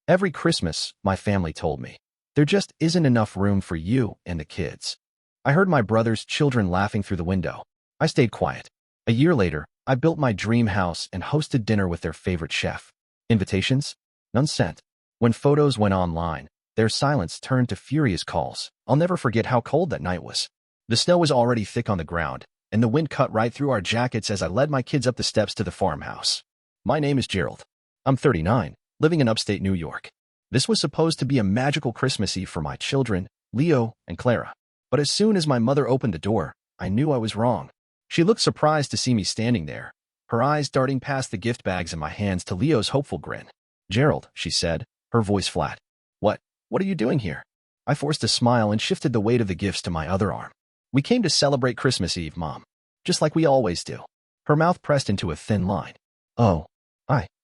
Every Christmas, my family told me, there just isn't enough room for you and the kids. I heard my brother's children laughing through the window. I stayed quiet. A year later, I built my dream house and hosted dinner with their favorite chef. Invitations? None sent. When photos went online, their silence turned to furious calls. I'll never forget how cold that night was. The snow was already thick on the ground, and the wind cut right through our jackets as I led my kids up the steps to the farmhouse. My name is Gerald. I'm 39, living in upstate New York. This was supposed to be a magical Christmas Eve for my children, Leo and Clara. But as soon as my mother opened the door, I knew I was wrong. She looked surprised to see me standing there, her eyes darting past the gift bags in my hands to Leo's hopeful grin. "Gerald," she said, her voice flat. What are you doing here?" I forced a smile and shifted the weight of the gifts to my other arm. "We came to celebrate Christmas Eve, Mom. Just like we always do." Her mouth pressed into a thin line. "Oh,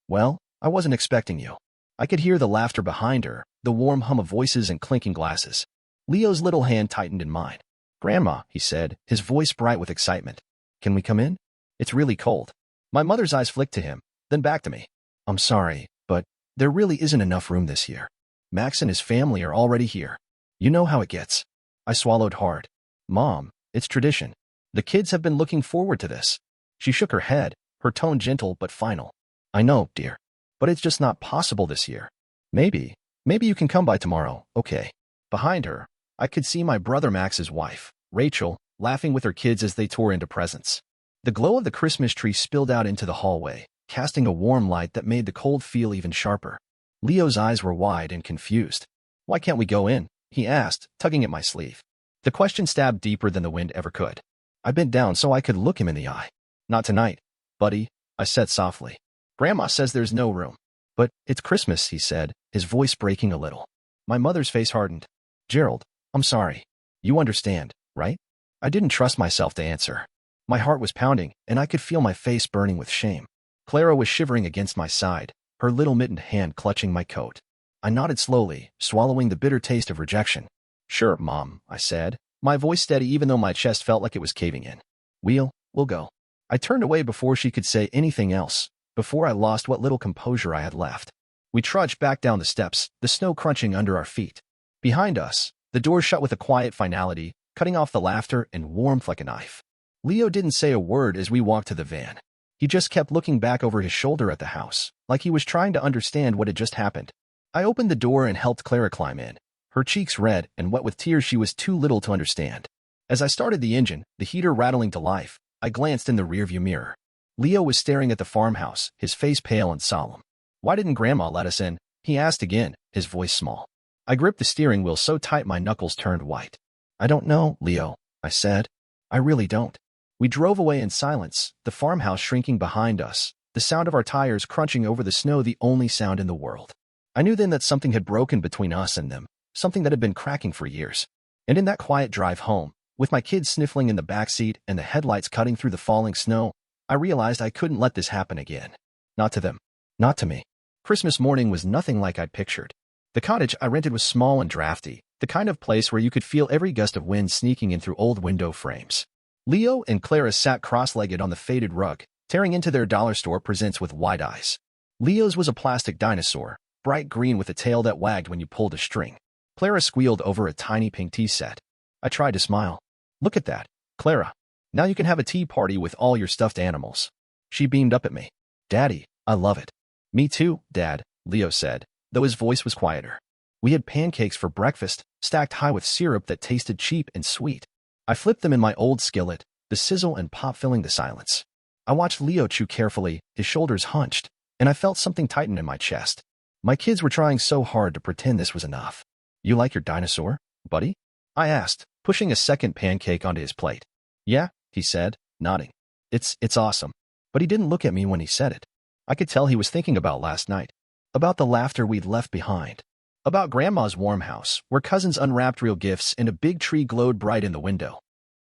well, I wasn't expecting you." I could hear the laughter behind her, the warm hum of voices and clinking glasses. Leo's little hand tightened in mine. "Grandma," he said, his voice bright with excitement. "Can we come in? It's really cold." My mother's eyes flicked to him, then back to me. "I'm sorry, but there really isn't enough room this year. Max and his family are already here. You know how it gets." I swallowed hard. "Mom, it's tradition. The kids have been looking forward to this." She shook her head, her tone gentle but final. "I know, dear, but it's just not possible this year. Maybe you can come by tomorrow, okay?" Behind her, I could see my brother Max's wife, Rachel, laughing with her kids as they tore into presents. The glow of the Christmas tree spilled out into the hallway, casting a warm light that made the cold feel even sharper. Leo's eyes were wide and confused. "Why can't we go in?" he asked, tugging at my sleeve. The question stabbed deeper than the wind ever could. I bent down so I could look him in the eye. "Not tonight, buddy," I said softly. "Grandma says there's no room." "But it's Christmas," he said, his voice breaking a little. My mother's face hardened. "Gerald, I'm sorry. You understand, right?" I didn't trust myself to answer. My heart was pounding, and I could feel my face burning with shame. Clara was shivering against my side, her little mittened hand clutching my coat. I nodded slowly, swallowing the bitter taste of rejection. "Sure, Mom," I said, my voice steady even though my chest felt like it was caving in. We'll go." I turned away before she could say anything else, before I lost what little composure I had left. We trudged back down the steps, the snow crunching under our feet. Behind us, the door shut with a quiet finality, cutting off the laughter and warmth like a knife. Leo didn't say a word as we walked to the van. He just kept looking back over his shoulder at the house, like he was trying to understand what had just happened. I opened the door and helped Clara climb in, her cheeks red and wet with tears she was too little to understand. As I started the engine, the heater rattling to life, I glanced in the rearview mirror. Leo was staring at the farmhouse, his face pale and solemn. "Why didn't Grandma let us in?" he asked again, his voice small. I gripped the steering wheel so tight my knuckles turned white. "I don't know, Leo," I said. "I really don't." We drove away in silence, the farmhouse shrinking behind us, the sound of our tires crunching over the snow the only sound in the world. I knew then that something had broken between us and them, something that had been cracking for years. And in that quiet drive home, with my kids sniffling in the backseat and the headlights cutting through the falling snow, I realized I couldn't let this happen again. Not to them. Not to me. Christmas morning was nothing like I'd pictured. The cottage I rented was small and drafty, the kind of place where you could feel every gust of wind sneaking in through old window frames. Leo and Clara sat cross-legged on the faded rug, tearing into their dollar store presents with wide eyes. Leo's was a plastic dinosaur, bright green with a tail that wagged when you pulled a string. Clara squealed over a tiny pink tea set. I tried to smile. "Look at that, Clara. Now you can have a tea party with all your stuffed animals." She beamed up at me. "Daddy, I love it." "Me too, Dad," Leo said, though his voice was quieter. We had pancakes for breakfast, stacked high with syrup that tasted cheap and sweet. I flipped them in my old skillet, the sizzle and pop filling the silence. I watched Leo chew carefully, his shoulders hunched, and I felt something tighten in my chest. My kids were trying so hard to pretend this was enough. "You like your dinosaur, buddy?" I asked, pushing a second pancake onto his plate. "Yeah," he said, nodding. It's awesome." But he didn't look at me when he said it. I could tell he was thinking about last night, about the laughter we'd left behind, about Grandma's warm house, where cousins unwrapped real gifts and a big tree glowed bright in the window.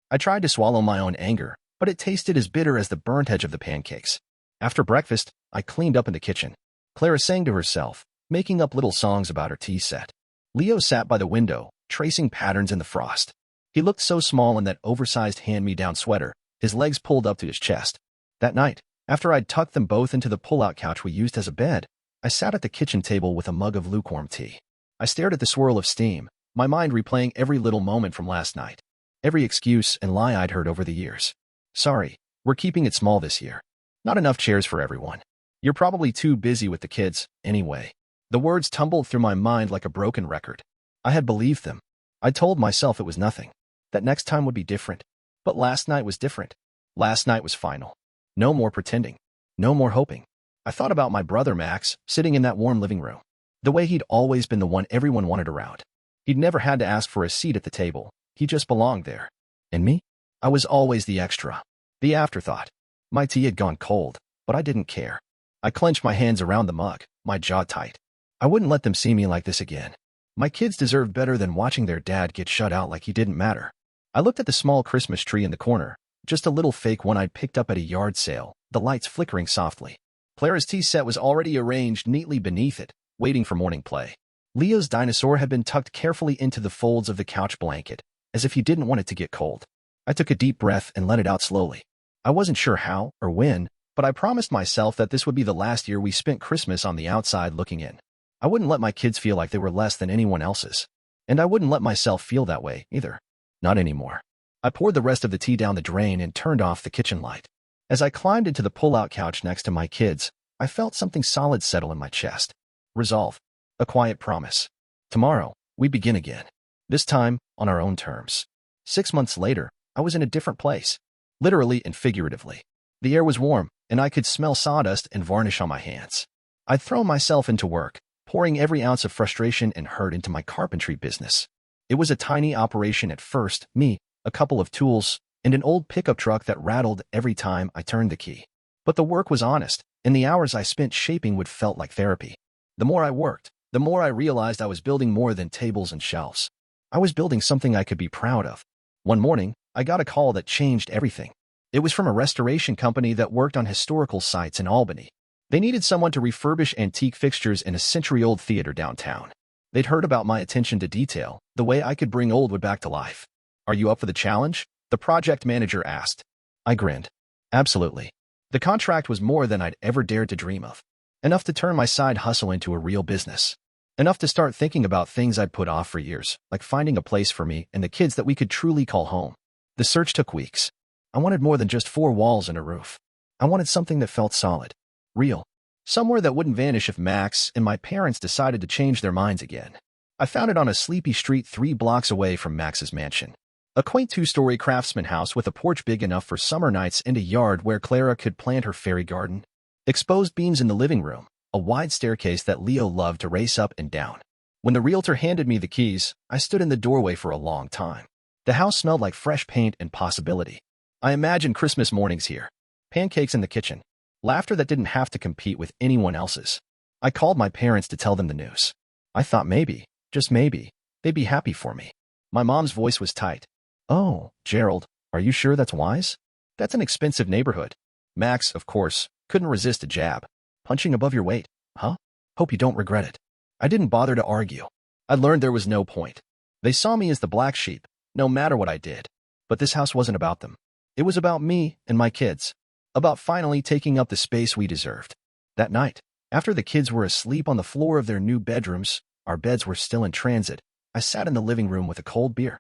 I tried to swallow my own anger, but it tasted as bitter as the burnt edge of the pancakes. After breakfast, I cleaned up in the kitchen. Clara sang to herself, making up little songs about her tea set. Leo sat by the window, tracing patterns in the frost. He looked so small in that oversized hand-me-down sweater, his legs pulled up to his chest. That night, after I'd tucked them both into the pull-out couch we used as a bed, I sat at the kitchen table with a mug of lukewarm tea. I stared at the swirl of steam, my mind replaying every little moment from last night, every excuse and lie I'd heard over the years. Sorry, we're keeping it small this year. Not enough chairs for everyone. You're probably too busy with the kids, anyway. The words tumbled through my mind like a broken record. I had believed them. I told myself it was nothing, that next time would be different. But last night was different. Last night was final. No more pretending. No more hoping. I thought about my brother Max, sitting in that warm living room. The way he'd always been the one everyone wanted around. He'd never had to ask for a seat at the table. He just belonged there. And me? I was always the extra. The afterthought. My tea had gone cold, but I didn't care. I clenched my hands around the mug, my jaw tight. I wouldn't let them see me like this again. My kids deserved better than watching their dad get shut out like he didn't matter. I looked at the small Christmas tree in the corner, just a little fake one I'd picked up at a yard sale, the lights flickering softly. Clara's tea set was already arranged neatly beneath it, waiting for morning play. Leo's dinosaur had been tucked carefully into the folds of the couch blanket, as if he didn't want it to get cold. I took a deep breath and let it out slowly. I wasn't sure how or when, but I promised myself that this would be the last year we spent Christmas on the outside looking in. I wouldn't let my kids feel like they were less than anyone else's. And I wouldn't let myself feel that way, either. Not anymore. I poured the rest of the tea down the drain and turned off the kitchen light. As I climbed into the pull-out couch next to my kids, I felt something solid settle in my chest. Resolve. A quiet promise. Tomorrow, we begin again. This time, on our own terms. 6 months later, I was in a different place. Literally and figuratively. The air was warm, and I could smell sawdust and varnish on my hands. I'd thrown myself into work, pouring every ounce of frustration and hurt into my carpentry business. It was a tiny operation at first, me, a couple of tools, and an old pickup truck that rattled every time I turned the key. But the work was honest, and the hours I spent shaping wood felt like therapy. The more I worked, the more I realized I was building more than tables and shelves. I was building something I could be proud of. One morning, I got a call that changed everything. It was from a restoration company that worked on historical sites in Albany. They needed someone to refurbish antique fixtures in a century-old theater downtown. They'd heard about my attention to detail, the way I could bring old wood back to life. "Are you up for the challenge?" the project manager asked. I grinned. Absolutely. The contract was more than I'd ever dared to dream of. Enough to turn my side hustle into a real business. Enough to start thinking about things I'd put off for years, like finding a place for me and the kids that we could truly call home. The search took weeks. I wanted more than just 4 walls and a roof. I wanted something that felt solid. Real. Somewhere that wouldn't vanish if Max and my parents decided to change their minds again. I found it on a sleepy street 3 blocks away from Max's mansion. A quaint 2-story craftsman house with a porch big enough for summer nights and a yard where Clara could plant her fairy garden. Exposed beams in the living room, a wide staircase that Leo loved to race up and down. When the realtor handed me the keys, I stood in the doorway for a long time. The house smelled like fresh paint and possibility. I imagined Christmas mornings here. Pancakes in the kitchen. Laughter that didn't have to compete with anyone else's. I called my parents to tell them the news. I thought maybe, just maybe, they'd be happy for me. My mom's voice was tight. "Oh, Gerald, are you sure that's wise? That's an expensive neighborhood." Max, of course, couldn't resist a jab. "Punching above your weight, huh? Hope you don't regret it." I didn't bother to argue. I learned there was no point. They saw me as the black sheep, no matter what I did. But this house wasn't about them. It was about me and my kids. About finally taking up the space we deserved. That night, after the kids were asleep on the floor of their new bedrooms, our beds were still in transit, I sat in the living room with a cold beer.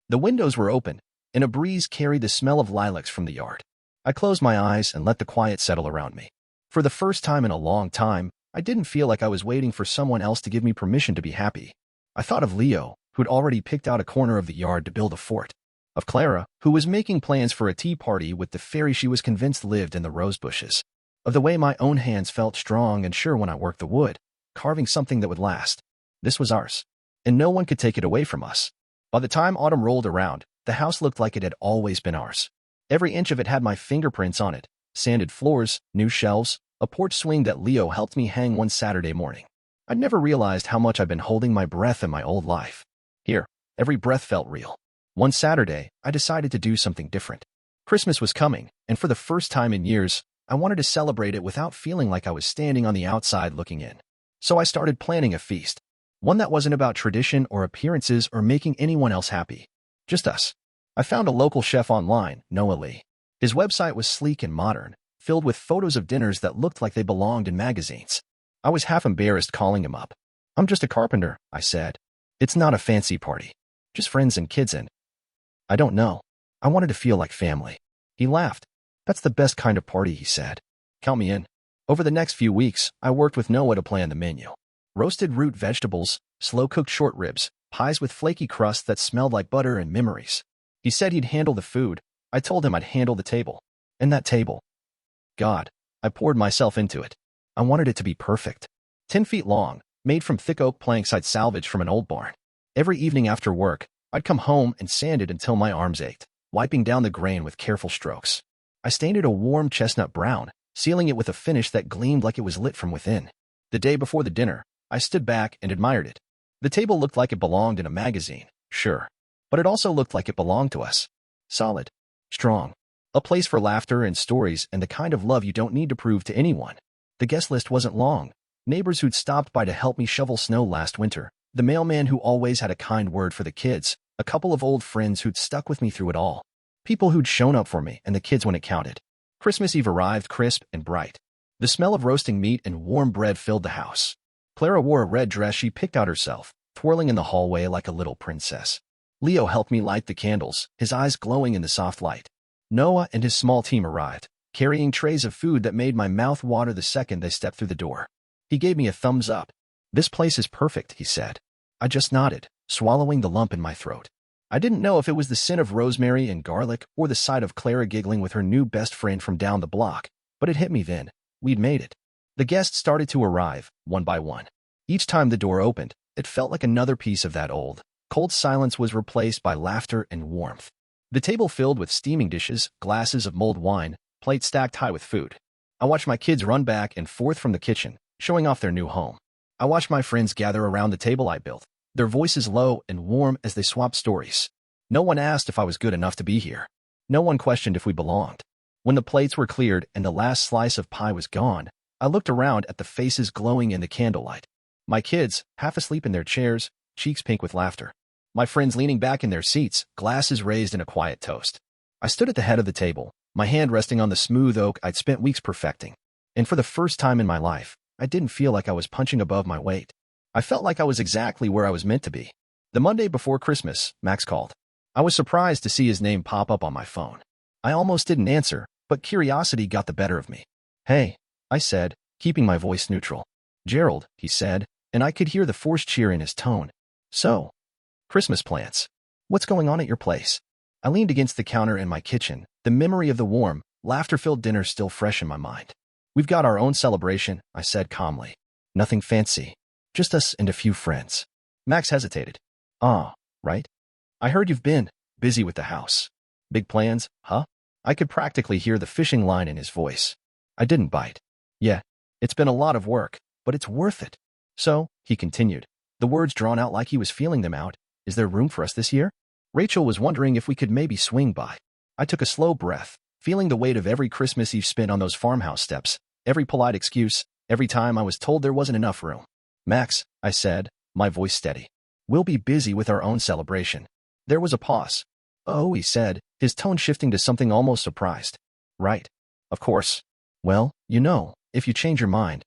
The windows were open, and a breeze carried the smell of lilacs from the yard. I closed my eyes and let the quiet settle around me. For the first time in a long time, I didn't feel like I was waiting for someone else to give me permission to be happy. I thought of Leo, who'd already picked out a corner of the yard to build a fort. Of Clara, who was making plans for a tea party with the fairy she was convinced lived in the rose bushes. Of the way my own hands felt strong and sure when I worked the wood, carving something that would last. This was ours, and no one could take it away from us. By the time autumn rolled around, the house looked like it had always been ours. Every inch of it had my fingerprints on it, sanded floors, new shelves, a porch swing that Leo helped me hang one Saturday morning. I'd never realized how much I'd been holding my breath in my old life. Here, every breath felt real. One Saturday, I decided to do something different. Christmas was coming, and for the first time in years, I wanted to celebrate it without feeling like I was standing on the outside looking in. So I started planning a feast. One that wasn't about tradition or appearances or making anyone else happy. Just us. I found a local chef online, Noah Lee. His website was sleek and modern, filled with photos of dinners that looked like they belonged in magazines. I was half embarrassed calling him up. "I'm just a carpenter," I said. "It's not a fancy party. Just friends and kids and—" "I don't know. I wanted to feel like family." He laughed. "That's the best kind of party," he said. "Count me in." Over the next few weeks, I worked with Noah to plan the menu. Roasted root vegetables, slow-cooked short ribs, pies with flaky crust that smelled like butter and memories. He said he'd handle the food. I told him I'd handle the table. And that table. God, I poured myself into it. I wanted it to be perfect. 10 feet long, made from thick oak planks I'd salvaged from an old barn. Every evening after work, I'd come home and sand it until my arms ached, wiping down the grain with careful strokes. I stained it a warm chestnut brown, sealing it with a finish that gleamed like it was lit from within. The day before the dinner, I stood back and admired it. The table looked like it belonged in a magazine, sure. But it also looked like it belonged to us. Solid. Strong. A place for laughter and stories and the kind of love you don't need to prove to anyone. The guest list wasn't long. Neighbors who'd stopped by to help me shovel snow last winter, the mailman who always had a kind word for the kids, a couple of old friends who'd stuck with me through it all. People who'd shown up for me and the kids when it counted. Christmas Eve arrived crisp and bright. The smell of roasting meat and warm bread filled the house. Clara wore a red dress she picked out herself, twirling in the hallway like a little princess. Leo helped me light the candles, his eyes glowing in the soft light. Noah and his small team arrived, carrying trays of food that made my mouth water the second they stepped through the door. He gave me a thumbs up. "This place is perfect," he said. I just nodded, swallowing the lump in my throat. I didn't know if it was the scent of rosemary and garlic or the sight of Clara giggling with her new best friend from down the block, but it hit me then. We'd made it. The guests started to arrive, one by one. Each time the door opened, it felt like another piece of that old, cold silence was replaced by laughter and warmth. The table filled with steaming dishes, glasses of mulled wine, plates stacked high with food. I watched my kids run back and forth from the kitchen, showing off their new home. I watched my friends gather around the table I built, their voices low and warm as they swapped stories. No one asked if I was good enough to be here. No one questioned if we belonged. When the plates were cleared and the last slice of pie was gone, I looked around at the faces glowing in the candlelight. My kids, half asleep in their chairs, cheeks pink with laughter. My friends leaning back in their seats, glasses raised in a quiet toast. I stood at the head of the table, my hand resting on the smooth oak I'd spent weeks perfecting. And for the first time in my life, I didn't feel like I was punching above my weight. I felt like I was exactly where I was meant to be. The Monday before Christmas, Max called. I was surprised to see his name pop up on my phone. I almost didn't answer, but curiosity got the better of me. "Hey," I said, keeping my voice neutral. "Gerald," he said, and I could hear the forced cheer in his tone. "So, Christmas plans. What's going on at your place?" I leaned against the counter in my kitchen, the memory of the warm, laughter-filled dinner still fresh in my mind. "We've got our own celebration," I said calmly. "Nothing fancy. Just us and a few friends." Max hesitated. "Ah, right? I heard you've been busy with the house. Big plans, huh?" I could practically hear the fishing line in his voice. I didn't bite. "Yeah, it's been a lot of work, but it's worth it." "So," he continued, the words drawn out like he was feeling them out, "is there room for us this year? Rachel was wondering if we could maybe swing by." I took a slow breath, feeling the weight of every Christmas Eve spent on those farmhouse steps, every polite excuse, every time I was told there wasn't enough room. "Max," I said, my voice steady, "we'll be busy with our own celebration." There was a pause. "Oh," he said, his tone shifting to something almost surprised. "Right. Of course. Well, if you change your mind."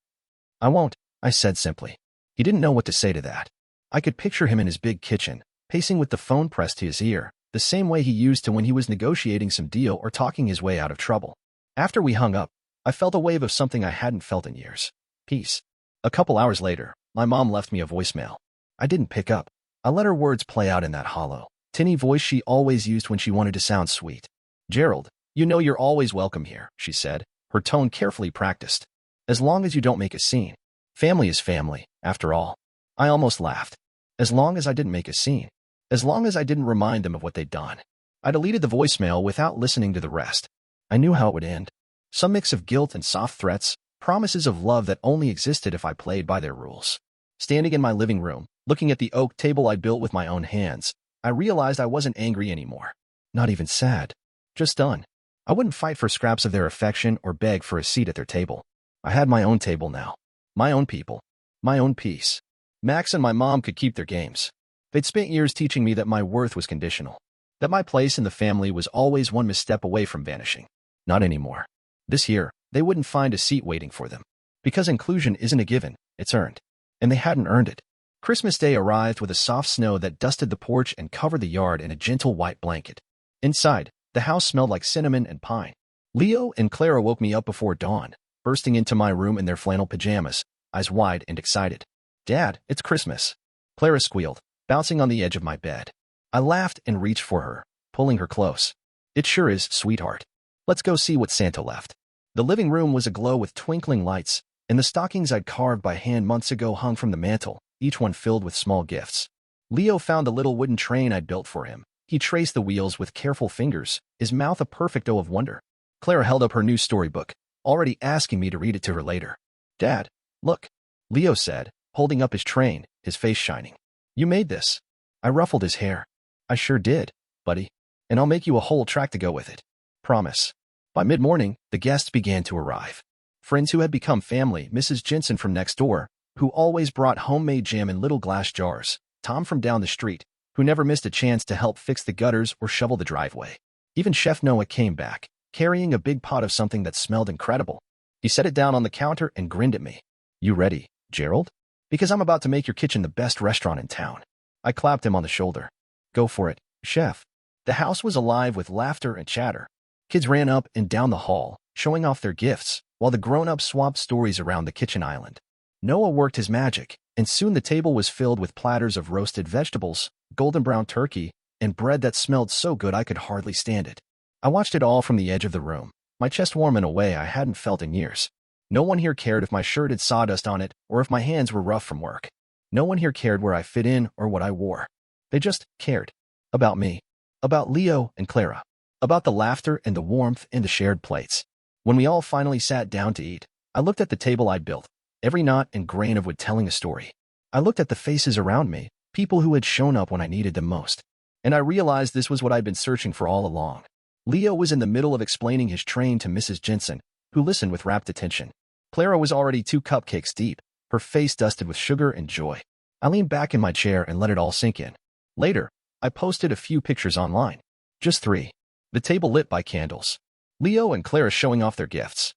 "I won't," I said simply. He didn't know what to say to that. I could picture him in his big kitchen, pacing with the phone pressed to his ear, the same way he used to when he was negotiating some deal or talking his way out of trouble. After we hung up, I felt a wave of something I hadn't felt in years. Peace. A couple hours later, my mom left me a voicemail. I didn't pick up. I let her words play out in that hollow, tinny voice she always used when she wanted to sound sweet. "Gerald, you're always welcome here," she said, her tone carefully practiced. "As long as you don't make a scene. Family is family, after all." I almost laughed. As long as I didn't make a scene. As long as I didn't remind them of what they'd done. I deleted the voicemail without listening to the rest. I knew how it would end. Some mix of guilt and soft threats, promises of love that only existed if I played by their rules. Standing in my living room, looking at the oak table I built with my own hands, I realized I wasn't angry anymore. Not even sad. Just done. I wouldn't fight for scraps of their affection or beg for a seat at their table. I had my own table now. My own people. My own peace. Max and my mom could keep their games. They'd spent years teaching me that my worth was conditional. That my place in the family was always one misstep away from vanishing. Not anymore. This year, they wouldn't find a seat waiting for them. Because inclusion isn't a given, It's earned. And they hadn't earned it. Christmas Day arrived with a soft snow that dusted the porch and covered the yard in a gentle white blanket. Inside, the house smelled like cinnamon and pine. Leo and Clara woke me up before dawn, bursting into my room in their flannel pajamas, eyes wide and excited. "Dad, it's Christmas," Clara squealed, bouncing on the edge of my bed. I laughed and reached for her, pulling her close. "It sure is, sweetheart. Let's go see what Santa left." The living room was aglow with twinkling lights, and the stockings I'd carved by hand months ago hung from the mantel, each one filled with small gifts. Leo found the little wooden train I'd built for him. He traced the wheels with careful fingers, his mouth a perfect O of wonder. Clara held up her new storybook, already asking me to read it to her later. "Dad, look," Leo said, holding up his train, his face shining. "You made this." I ruffled his hair. "I sure did, buddy. And I'll make you a whole track to go with it. Promise." By mid-morning, the guests began to arrive. Friends who had become family, Mrs. Jensen from next door, who always brought homemade jam in little glass jars, Tom from down the street, who never missed a chance to help fix the gutters or shovel the driveway. Even Chef Noah came back, carrying a big pot of something that smelled incredible. He set it down on the counter and grinned at me. "You ready, Gerald? Because I'm about to make your kitchen the best restaurant in town." I clapped him on the shoulder. "Go for it, Chef." The house was alive with laughter and chatter. Kids ran up and down the hall, showing off their gifts, while the grown-ups swapped stories around the kitchen island. Noah worked his magic, and soon the table was filled with platters of roasted vegetables, golden brown turkey, and bread that smelled so good I could hardly stand it. I watched it all from the edge of the room, my chest warm in a way I hadn't felt in years. No one here cared if my shirt had sawdust on it or if my hands were rough from work. No one here cared where I fit in or what I wore. They just cared. About me. About Leo and Clara. About the laughter and the warmth in the shared plates. When we all finally sat down to eat, I looked at the table I'd built, every knot and grain of wood telling a story. I looked at the faces around me, people who had shown up when I needed them most. And I realized this was what I'd been searching for all along. Leo was in the middle of explaining his train to Mrs. Jensen, who listened with rapt attention. Clara was already 2 cupcakes deep, her face dusted with sugar and joy. I leaned back in my chair and let it all sink in. Later, I posted a few pictures online. Just 3. The table lit by candles. Leo and Clara showing off their gifts.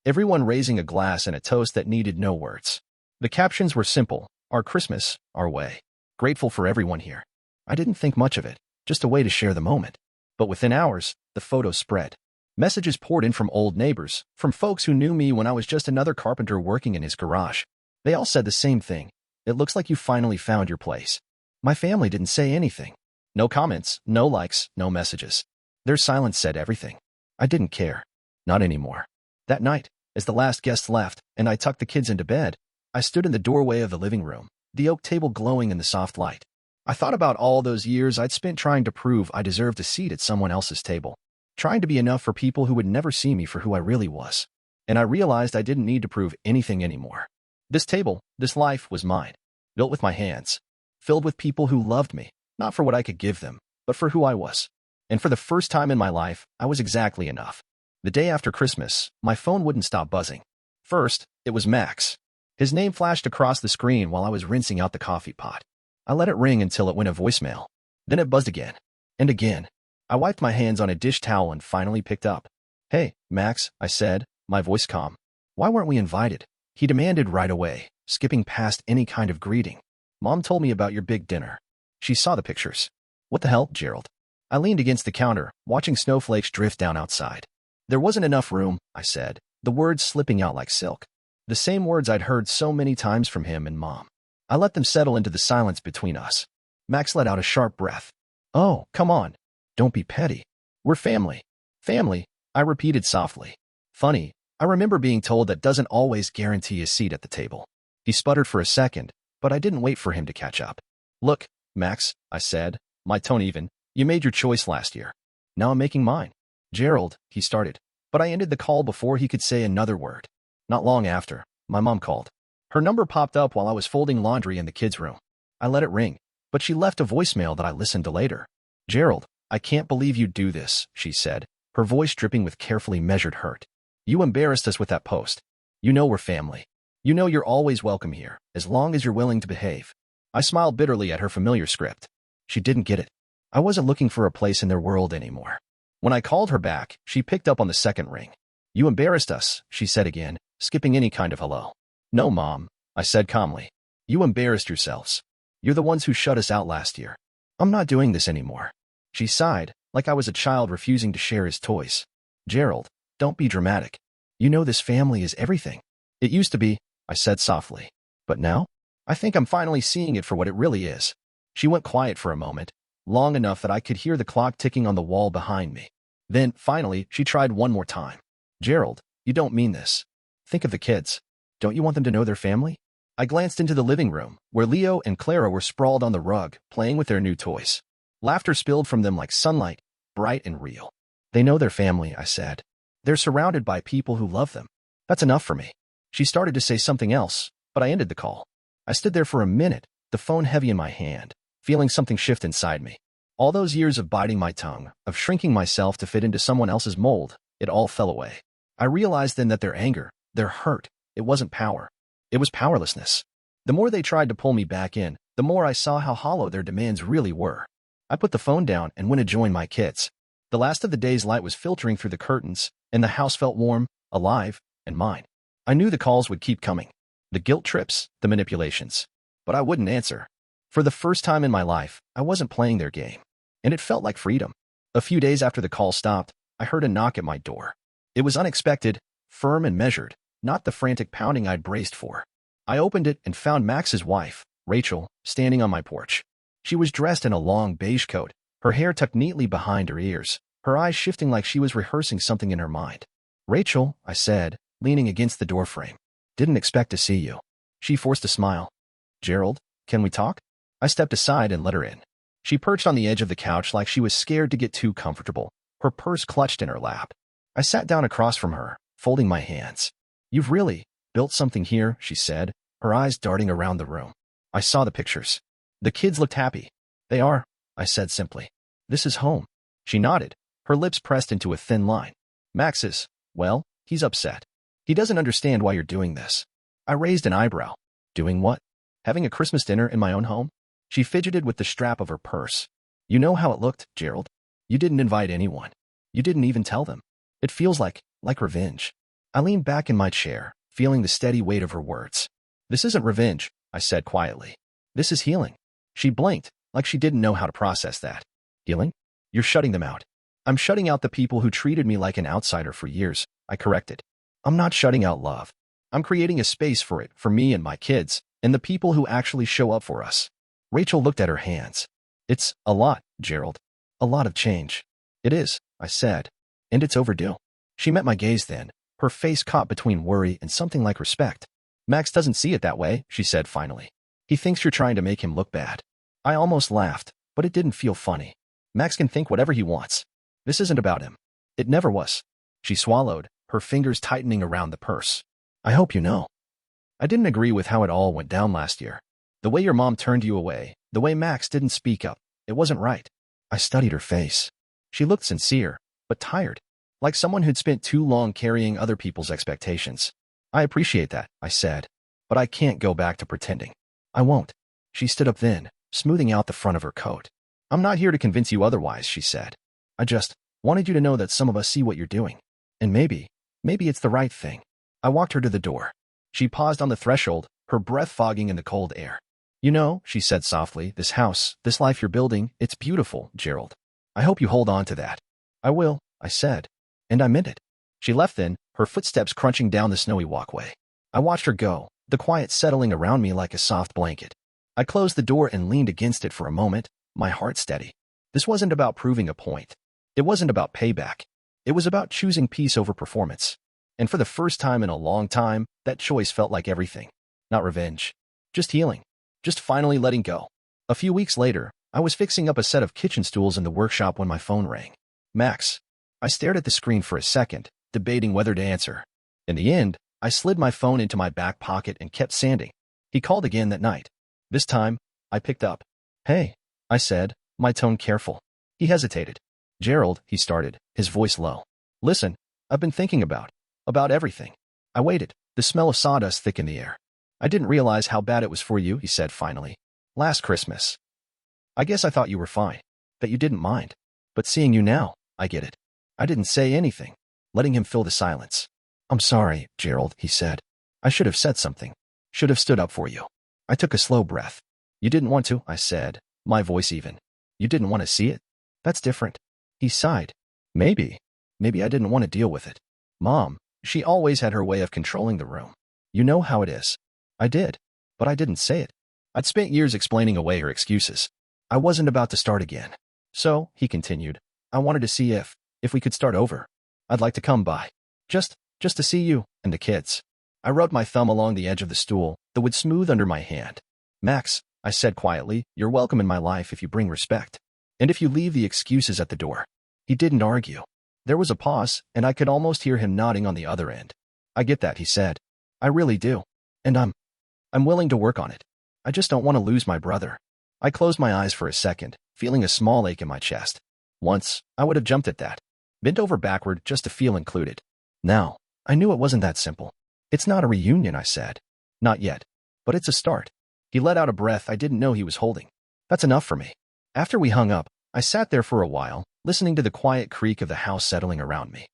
Everyone raising a glass and a toast that needed no words. The captions were simple: "Our Christmas, our way. Grateful for everyone here." I didn't think much of it, just a way to share the moment. But within hours, the photos spread. Messages poured in from old neighbors, from folks who knew me when I was just another carpenter working in his garage. They all said the same thing: "It looks like you finally found your place." My family didn't say anything. No comments, no likes, no messages. Their silence said everything. I didn't care. Not anymore. That night, as the last guest left and I tucked the kids into bed, I stood in the doorway of the living room, the oak table glowing in the soft light. I thought about all those years I'd spent trying to prove I deserved a seat at someone else's table, trying to be enough for people who would never see me for who I really was. And I realized I didn't need to prove anything anymore. This table, this life was mine, built with my hands, filled with people who loved me, not for what I could give them, but for who I was. And for the first time in my life, I was exactly enough. The day after Christmas, my phone wouldn't stop buzzing. First, it was Max. His name flashed across the screen while I was rinsing out the coffee pot. I let it ring until it went a voicemail. Then it buzzed again. And again. I wiped my hands on a dish towel and finally picked up. "Hey, Max," I said, my voice calm. "Why weren't we invited?" He demanded right away, skipping past any kind of greeting. "Mom told me about your big dinner. She saw the pictures." "What the hell, Gerald?" I leaned against the counter, watching snowflakes drift down outside. "There wasn't enough room," I said, the words slipping out like silk. The same words I'd heard so many times from him and Mom. I let them settle into the silence between us. Max let out a sharp breath. "Oh, come on. Don't be petty. We're family." "Family," I repeated softly. Funny, I remember being told that doesn't always guarantee a seat at the table. He sputtered for a second, but I didn't wait for him to catch up. "Look, Max," I said, my tone even, "you made your choice last year. Now I'm making mine." "Gerald," he started, but I ended the call before he could say another word. Not long after, my mom called. Her number popped up while I was folding laundry in the kids' room. I let it ring, but she left a voicemail that I listened to later. "Gerald, I can't believe you'd do this," she said, her voice dripping with carefully measured hurt. "You embarrassed us with that post. You know we're family. You know you're always welcome here, as long as you're willing to behave." I smiled bitterly at her familiar script. She didn't get it. I wasn't looking for a place in their world anymore. When I called her back, she picked up on the second ring. "You embarrassed us," she said again, skipping any kind of hello. "No, Mom. I said calmly. You embarrassed yourselves. You're the ones who shut us out last year. I'm not doing this anymore. She sighed, like I was a child refusing to share his toys. Gerald, don't be dramatic. You know this family is everything. It used to be, I said softly. But now? I think I'm finally seeing it for what it really is. She went quiet for a moment, long enough that I could hear the clock ticking on the wall behind me. Then, finally, she tried one more time. Gerald, you don't mean this. Think of the kids. Don't you want them to know their family? I glanced into the living room, where Leo and Clara were sprawled on the rug, playing with their new toys. Laughter spilled from them like sunlight, bright and real. They know their family, I said. They're surrounded by people who love them. That's enough for me. She started to say something else, but I ended the call. I stood there for a minute, the phone heavy in my hand, feeling something shift inside me. All those years of biting my tongue, of shrinking myself to fit into someone else's mold, it all fell away. I realized then that their anger, their hurt, it wasn't power. It was powerlessness. The more they tried to pull me back in, the more I saw how hollow their demands really were. I put the phone down and went to join my kids. The last of the day's light was filtering through the curtains, and the house felt warm, alive, and mine. I knew the calls would keep coming. The guilt trips, the manipulations. But I wouldn't answer. For the first time in my life, I wasn't playing their game. And it felt like freedom. A few days after the call stopped, I heard a knock at my door. It was unexpected, firm and measured, not the frantic pounding I'd braced for. I opened it and found Max's wife, Rachel, standing on my porch. She was dressed in a long beige coat, her hair tucked neatly behind her ears, her eyes shifting like she was rehearsing something in her mind. Rachel, I said, leaning against the doorframe. Didn't expect to see you. She forced a smile. Gerald, can we talk? I stepped aside and let her in. She perched on the edge of the couch like she was scared to get too comfortable, her purse clutched in her lap. I sat down across from her, folding my hands. You've really built something here, she said, her eyes darting around the room. I saw the pictures. The kids looked happy. They are, I said simply. This is home. She nodded, her lips pressed into a thin line. Max is, well, he's upset. He doesn't understand why you're doing this. I raised an eyebrow. Doing what? Having a Christmas dinner in my own home? She fidgeted with the strap of her purse. You know how it looked, Gerald. You didn't invite anyone. You didn't even tell them. It feels like revenge. I leaned back in my chair, feeling the steady weight of her words. This isn't revenge, I said quietly. This is healing. She blinked, like she didn't know how to process that. Healing? You're shutting them out. I'm shutting out the people who treated me like an outsider for years, I corrected. I'm not shutting out love. I'm creating a space for it, for me and my kids, and the people who actually show up for us. Rachel looked at her hands. It's a lot, Gerald. A lot of change. It is, I said. And it's overdue. She met my gaze then, her face caught between worry and something like respect. Max doesn't see it that way, she said finally. He thinks you're trying to make him look bad. I almost laughed, but it didn't feel funny. Max can think whatever he wants. This isn't about him. It never was. She swallowed, her fingers tightening around the purse. I hope you know. I didn't agree with how it all went down last year. The way your mom turned you away, the way Max didn't speak up, it wasn't right. I studied her face. She looked sincere, but tired, like someone who'd spent too long carrying other people's expectations. I appreciate that, I said, but I can't go back to pretending. I won't. She stood up then, smoothing out the front of her coat. I'm not here to convince you otherwise, she said. I just wanted you to know that some of us see what you're doing. And maybe it's the right thing. I walked her to the door. She paused on the threshold, her breath fogging in the cold air. You know, she said softly, this house, this life you're building, it's beautiful, Gerald. I hope you hold on to that. I will, I said. And I meant it. She left then, her footsteps crunching down the snowy walkway. I watched her go, the quiet settling around me like a soft blanket. I closed the door and leaned against it for a moment, my heart steady. This wasn't about proving a point. It wasn't about payback. It was about choosing peace over performance. And for the first time in a long time, that choice felt like everything. Not revenge. Just healing. Just finally letting go. A few weeks later, I was fixing up a set of kitchen stools in the workshop when my phone rang. Max. I stared at the screen for a second, debating whether to answer. In the end, I slid my phone into my back pocket and kept sanding. He called again that night. This time, I picked up. Hey, I said, my tone careful. He hesitated. Gerald, he started, his voice low. Listen, I've been thinking about everything. I waited, the smell of sawdust thick in the air. I didn't realize how bad it was for you, he said finally. Last Christmas. I guess I thought you were fine, that you didn't mind. But seeing you now, I get it. I didn't say anything, letting him fill the silence. I'm sorry, Gerald, he said. I should have said something. Should have stood up for you. I took a slow breath. You didn't want to, I said, my voice even. You didn't want to see it? That's different. He sighed. Maybe I didn't want to deal with it. Mom, she always had her way of controlling the room. You know how it is. I did, but I didn't say it. I'd spent years explaining away her excuses. I wasn't about to start again. So, he continued, I wanted to see if we could start over. I'd like to come by. Just to see you and the kids. I rubbed my thumb along the edge of the stool, the wood smooth under my hand. Max, I said quietly, you're welcome in my life if you bring respect. And if you leave the excuses at the door. He didn't argue. There was a pause, and I could almost hear him nodding on the other end. I get that, he said. I really do. And I'm willing to work on it. I just don't want to lose my brother. I closed my eyes for a second, feeling a small ache in my chest. Once, I would have jumped at that. Bent over backward just to feel included. Now, I knew it wasn't that simple. It's not a reunion, I said. Not yet. But it's a start. He let out a breath I didn't know he was holding. That's enough for me. After we hung up, I sat there for a while, listening to the quiet creak of the house settling around me.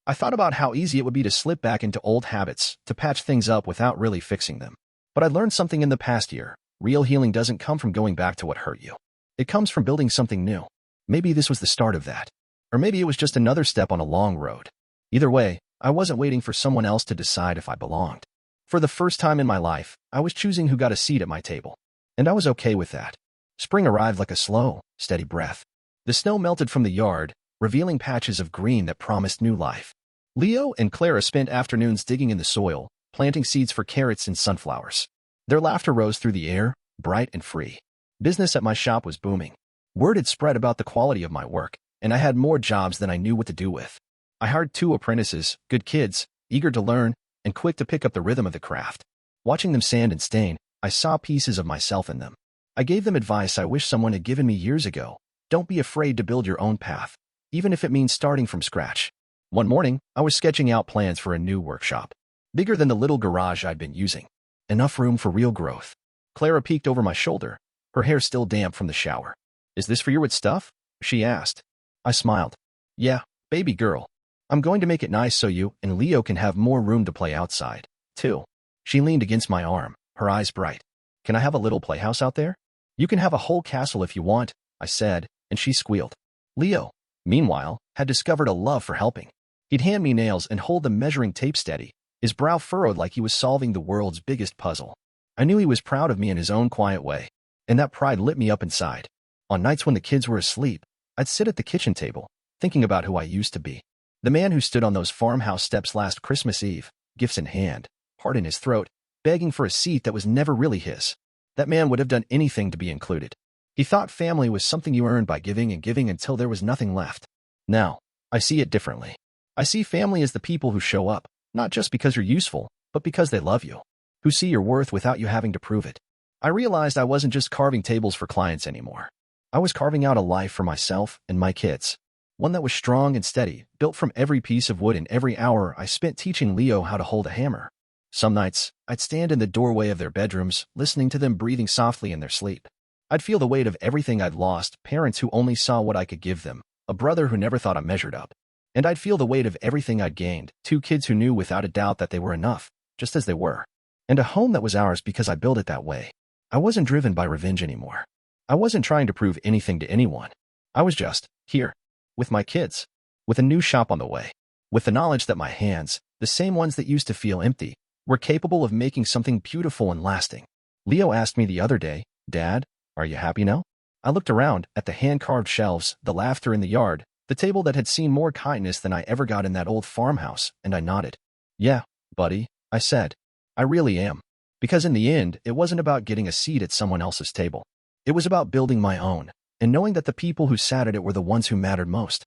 I thought about how easy it would be to slip back into old habits, to patch things up without really fixing them. But I learned something in the past year. Real healing doesn't come from going back to what hurt you. It comes from building something new. Maybe this was the start of that. Or maybe it was just another step on a long road. Either way, I wasn't waiting for someone else to decide if I belonged. For the first time in my life, I was choosing who got a seat at my table. And I was okay with that. Spring arrived like a slow, steady breath. The snow melted from the yard, revealing patches of green that promised new life. Leo and Clara spent afternoons digging in the soil, planting seeds for carrots and sunflowers. Their laughter rose through the air, bright and free. Business at my shop was booming. Word had spread about the quality of my work, and I had more jobs than I knew what to do with. I hired 2 apprentices, good kids, eager to learn, and quick to pick up the rhythm of the craft. Watching them sand and stain, I saw pieces of myself in them. I gave them advice I wish someone had given me years ago. Don't be afraid to build your own path, even if it means starting from scratch. One morning, I was sketching out plans for a new workshop. Bigger than the little garage I'd been using. Enough room for real growth. Clara peeked over my shoulder, her hair still damp from the shower. Is this for your wood stuff? She asked. I smiled. Yeah, baby girl. I'm going to make it nice so you and Leo can have more room to play outside, too. She leaned against my arm, her eyes bright. Can I have a little playhouse out there? You can have a whole castle if you want, I said, and she squealed. Leo, meanwhile, had discovered a love for helping. He'd hand me nails and hold the measuring tape steady, his brow furrowed like he was solving the world's biggest puzzle. I knew he was proud of me in his own quiet way, and that pride lit me up inside. On nights when the kids were asleep, I'd sit at the kitchen table, thinking about who I used to be. The man who stood on those farmhouse steps last Christmas Eve, gifts in hand, heart in his throat, begging for a seat that was never really his. That man would have done anything to be included. He thought family was something you earned by giving and giving until there was nothing left. Now, I see it differently. I see family as the people who show up, not just because you're useful, but because they love you, who see your worth without you having to prove it. I realized I wasn't just carving tables for clients anymore. I was carving out a life for myself and my kids. One that was strong and steady, built from every piece of wood and every hour I spent teaching Leo how to hold a hammer. Some nights, I'd stand in the doorway of their bedrooms, listening to them breathing softly in their sleep. I'd feel the weight of everything I'd lost, parents who only saw what I could give them, a brother who never thought I measured up. And I'd feel the weight of everything I'd gained, 2 kids who knew without a doubt that they were enough, just as they were. And a home that was ours because I built it that way. I wasn't driven by revenge anymore. I wasn't trying to prove anything to anyone. I was just here. With my kids, with a new shop on the way, with the knowledge that my hands, the same ones that used to feel empty, were capable of making something beautiful and lasting. Leo asked me the other day, Dad, are you happy now? I looked around at the hand-carved shelves, the laughter in the yard, the table that had seen more kindness than I ever got in that old farmhouse, and I nodded. Yeah, buddy, I said. I really am. Because in the end, it wasn't about getting a seat at someone else's table. It was about building my own, and knowing that the people who sat at it were the ones who mattered most.